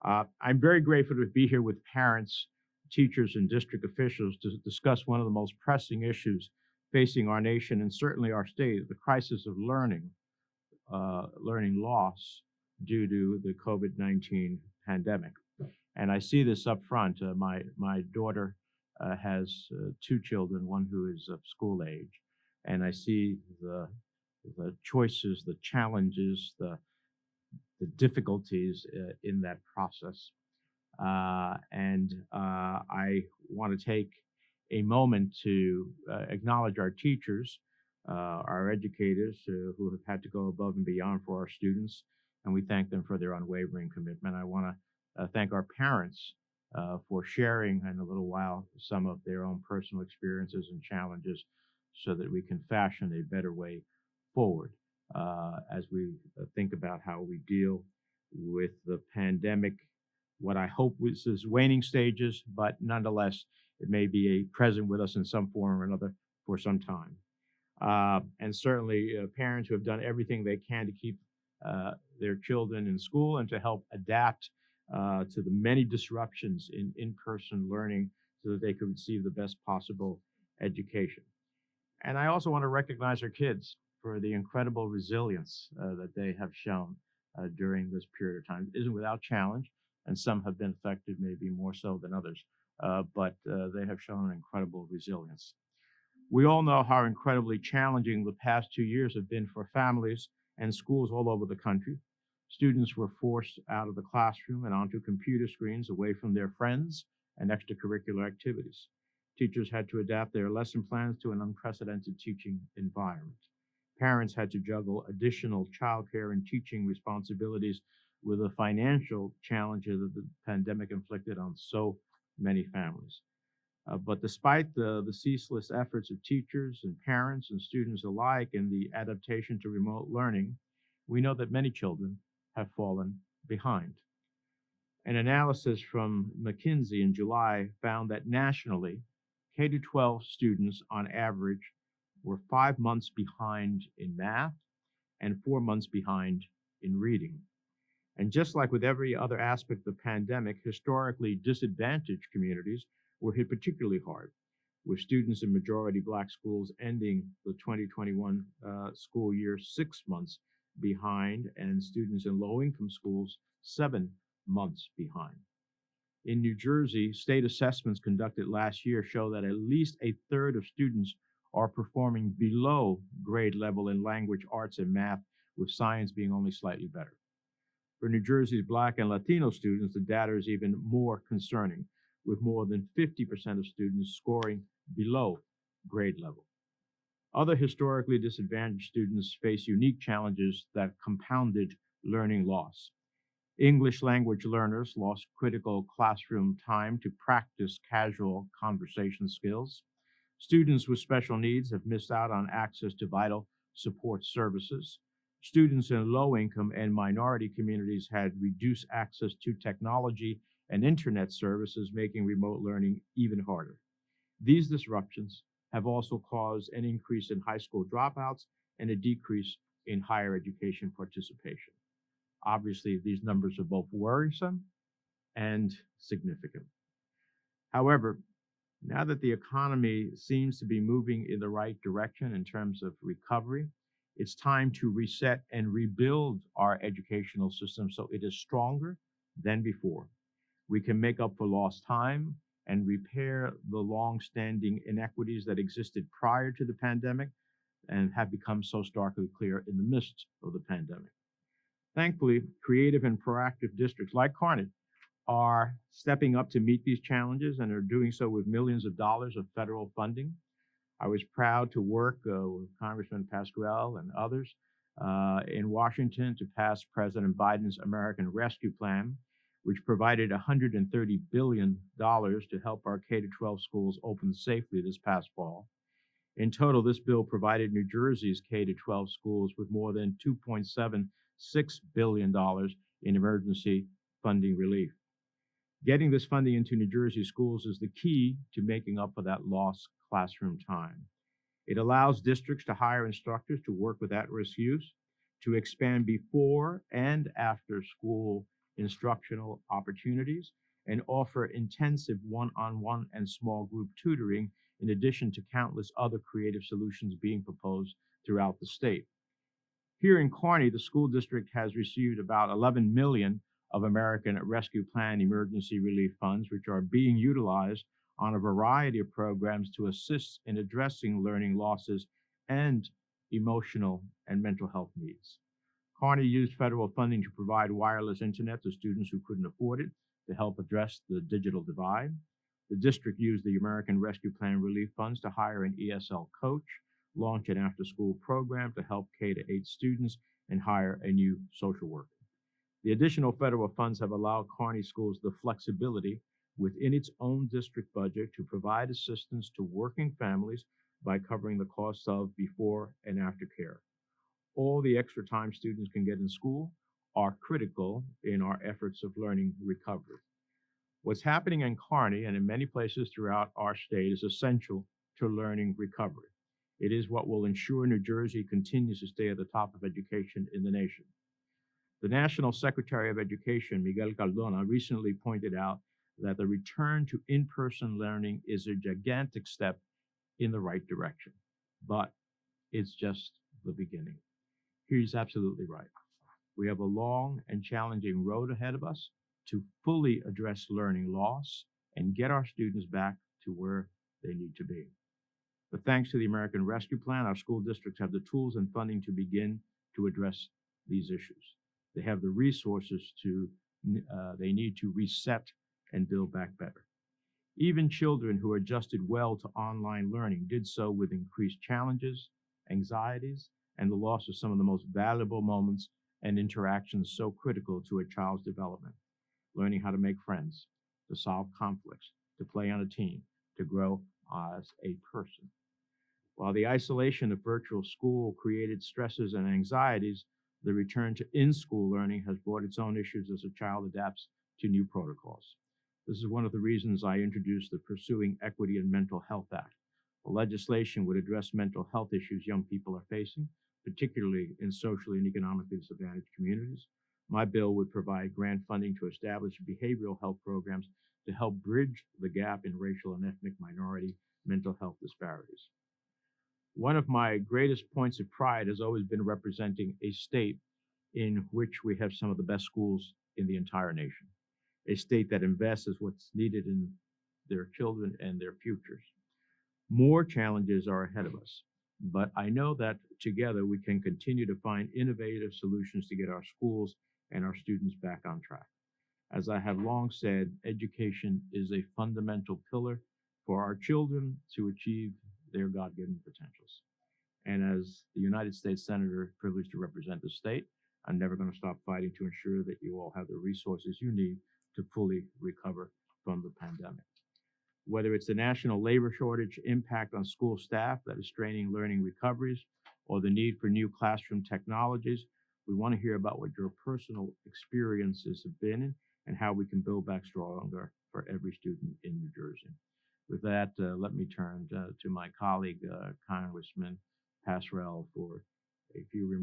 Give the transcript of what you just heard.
I'm very grateful to be here with parents, teachers, and district officials to discuss one of the most pressing issues facing our nation and certainly our state, the crisis of learning loss due to the COVID-19 pandemic. And I see this up front. My daughter has two children, one who is of school age, and I see the choices, the challenges, the difficulties in that process. And I want to take a moment to acknowledge our teachers, our educators who have had to go above and beyond for our students, and we thank them for their unwavering commitment. I want to thank our parents for sharing in a little while some of their own personal experiences and challenges so that we can fashion a better way forward as we think about how we deal with the pandemic. What I hope is waning stages, but nonetheless, it may be present with us in some form or another for some time. And certainly, parents who have done everything they can to keep their children in school and to help adapt to the many disruptions in in-person learning so that they can receive the best possible education. And I also want to recognize our kids for the incredible resilience that they have shown during this period of time. It isn't without challenge, and some have been affected maybe more so than others, but they have shown an incredible resilience. We all know how incredibly challenging the past 2 years have been for families and schools all over the country. Students were forced out of the classroom and onto computer screens away from their friends and extracurricular activities. Teachers had to adapt their lesson plans to an unprecedented teaching environment. Parents had to juggle additional childcare and teaching responsibilities with the financial challenges that the pandemic inflicted on so many families. But despite the ceaseless efforts of teachers and parents and students alike in the adaptation to remote learning, we know that many children have fallen behind. An analysis from McKinsey in July found that nationally, K-12 students on average were 5 months behind in math and 4 months behind in reading. And just like with every other aspect of the pandemic, historically disadvantaged communities were hit particularly hard, with students in majority Black schools ending the 2021 school year 6 months behind, and students in low-income schools 7 months behind. In New Jersey, state assessments conducted last year show that at least a third of students are performing below grade level in language, arts, and math, with science being only slightly better. For New Jersey's Black and Latino students, the data is even more concerning, with more than 50% of students scoring below grade level. Other historically disadvantaged students face unique challenges that compounded learning loss. English language learners lost critical classroom time to practice casual conversation skills. Students with special needs have missed out on access to vital support services. Students in low-income and minority communities had reduced access to technology and internet services, making remote learning even harder. These disruptions have also caused an increase in high school dropouts and a decrease in higher education participation. Obviously, these numbers are both worrisome and significant. However, now that the economy seems to be moving in the right direction in terms of recovery, it's time to reset and rebuild our educational system so it is stronger than before. We can make up for lost time and repair the long-standing inequities that existed prior to the pandemic and have become so starkly clear in the midst of the pandemic. Thankfully, creative and proactive districts like Carnegie are stepping up to meet these challenges and are doing so with millions of dollars of federal funding. I was proud to work with Congressman Pascrell and others in Washington to pass President Biden's American Rescue Plan, which provided $130 billion to help our K-12 schools open safely this past fall. In total, this bill provided New Jersey's K-12 schools with more than $2.76 billion in emergency funding relief. Getting this funding into New Jersey schools is the key to making up for that lost classroom time. It allows districts to hire instructors to work with at-risk youth, to expand before and after school instructional opportunities, and offer intensive one-on-one and small group tutoring in addition to countless other creative solutions being proposed throughout the state. Here in Kearney, the school district has received about 11 million of American Rescue Plan emergency relief funds, which are being utilized on a variety of programs to assist in addressing learning losses and emotional and mental health needs. Kearney used federal funding to provide wireless internet to students who couldn't afford it to help address the digital divide. The district used the American Rescue Plan relief funds to hire an ESL coach, launch an after-school program to help K-8 students, and hire a new social worker. The additional federal funds have allowed Kearney schools the flexibility within its own district budget to provide assistance to working families by covering the costs of before and after care. All the extra time students can get in school are critical in our efforts of learning recovery. What's happening in Kearney and in many places throughout our state is essential to learning recovery. It is what will ensure New Jersey continues to stay at the top of education in the nation. The National Secretary of Education, Miguel Cardona, recently pointed out that the return to in-person learning is a gigantic step in the right direction, but it's just the beginning. He's absolutely right. We have a long and challenging road ahead of us to fully address learning loss and get our students back to where they need to be. But thanks to the American Rescue Plan, our school districts have the tools and funding to begin to address these issues. They have the resources they need to reset and build back better. Even children who adjusted well to online learning did so with increased challenges, anxieties, and the loss of some of the most valuable moments and interactions so critical to a child's development. Learning how to make friends, to solve conflicts, to play on a team, to grow as a person. While the isolation of virtual school created stresses and anxieties, the return to in-school learning has brought its own issues as a child adapts to new protocols. This is one of the reasons I introduced the Pursuing Equity in Mental Health Act. The legislation would address mental health issues young people are facing, particularly in socially and economically disadvantaged communities. My bill would provide grant funding to establish behavioral health programs to help bridge the gap in racial and ethnic minority mental health disparities. One of my greatest points of pride has always been representing a state in which we have some of the best schools in the entire nation, a state that invests in what's needed in their children and their futures. More challenges are ahead of us, but I know that together we can continue to find innovative solutions to get our schools and our students back on track. As I have long said, education is a fundamental pillar for our children to achieve their God-given potentials. And as the United States Senator privileged to represent the state, I'm never going to stop fighting to ensure that you all have the resources you need to fully recover from the pandemic. Whether it's the national labor shortage impact on school staff that is straining learning recoveries, or the need for new classroom technologies, we want to hear about what your personal experiences have been and how we can build back stronger for every student in New Jersey. With that, let me turn to my colleague, Congressman Passarell, for a few remarks.